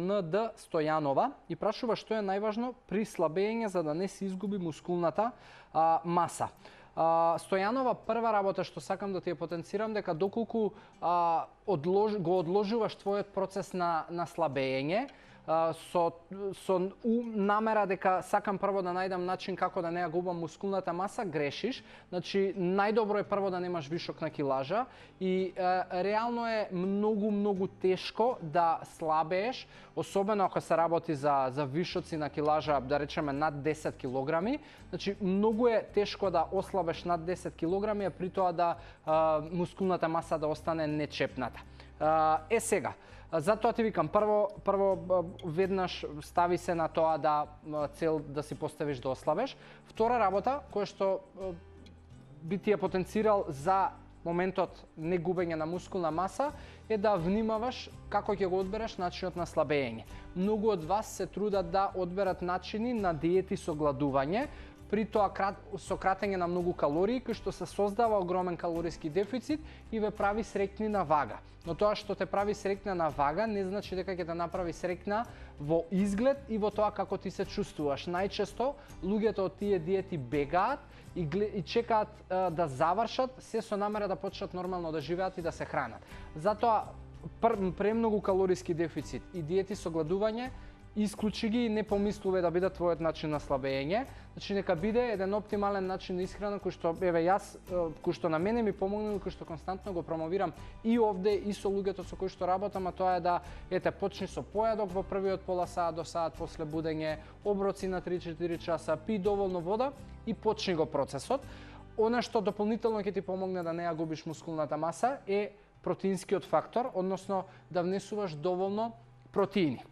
НД Стојанова и прашува што е најважно при слабење за да не се изгуби мускулната маса. Стојанова, прва работа што сакам да ти ја потенцирам дека доколку го одложуваш твојот процес на слабење, со намера дека сакам прво да најдам начин како да не ја губам мускулната маса, грешиш. Значи, најдобро е прво да немаш вишок на килажа и реално е многу тешко да слабееш, особено ако се работи за вишоци на килажа, да речеме над 10 килограми. Значи, многу е тешко да ослабеш над 10 килограми, а при тоа да мускулната маса да остане нечепната. Сега, затоа ти викам, прво веднаш стави се на тоа да цел да си поставиш да ослабеш. Втора работа, која што би ти ја потенцирал за моментот негубење на мускулна маса, е да внимаваш како ќе го одбереш начинот на слабење. Многу од вас се трудат да одберат начини на диети со гладување, при тоа со кратење на многу калории, кој што се создава огромен калориски дефицит и ве прави среќни на вага. Но тоа што те прави среќна на вага не значи дека ќе те направи среќна во изглед и во тоа како ти се чувствуваш. Најчесто луѓето од тие диети бегаат и чекаат да завршат се со намера да почнат нормално да живеат и да се хранат. Затоа премногу калориски дефицит и диети со гладување исклучи ги и не помислуве да биде твојот начин на слабење. Значи нека биде еден оптимален начин на исхрана кој што кој што на мене ми помогна и кој што константно го промовирам и овде и со луѓето со кои што работам, а тоа е да почни со појадок во првиот пола сат до сат после будење, оброци на 3-4 часа, пи доволно вода и почни го процесот. Она што дополнително ќе ти помогне да не ја губиш мускулната маса е протеинскиот фактор, односно да внесуваш доволно протеини.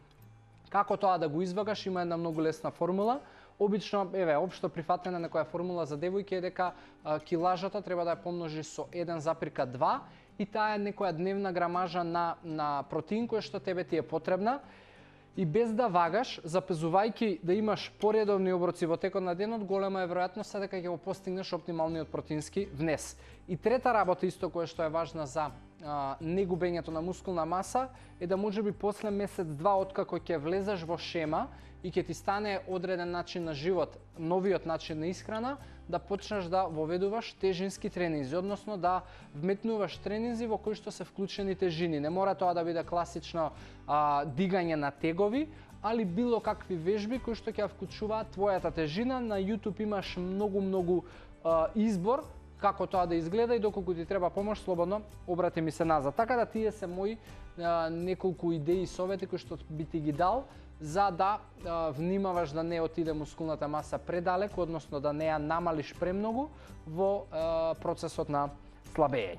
Како тоа да го извагаш, има една многу лесна формула. Обично, општо прифатена некоја формула за девојки е дека килажата треба да ја помножиш со 1,2 и таа е некоја дневна грамажа на протеин која што тебе ти е потребна. И без да вагаш, запезувајќи да имаш поредовни оброци во текот на денот, голема е веројатноста дека ќе го постигнеш оптималниот протеински внес. И трета работа исто која што е важна за негубењето на мускулна маса е да можеби после месец-два откако ќе влезеш во шема и ќе ти стане одреден начин на живот, новиот начин на исхрана, да почнеш да воведуваш тежински тренинзи, односно да вметнуваш тренинзи во кои што се вклучени тежини. Не мора тоа да биде класично дигање на тегови, али било какви вежби кои што ќе вклучуваат твојата тежина. На YouTube имаш многу избор како тоа да изгледа и доколку ти треба помош, слободно обрати ми се назад. Така да тие се мои неколку идеи и совети кои што би ти ги дал за да внимаваш да не отиде мускулната маса предалеку, односно да не ја намалиш премногу во процесот на слабење.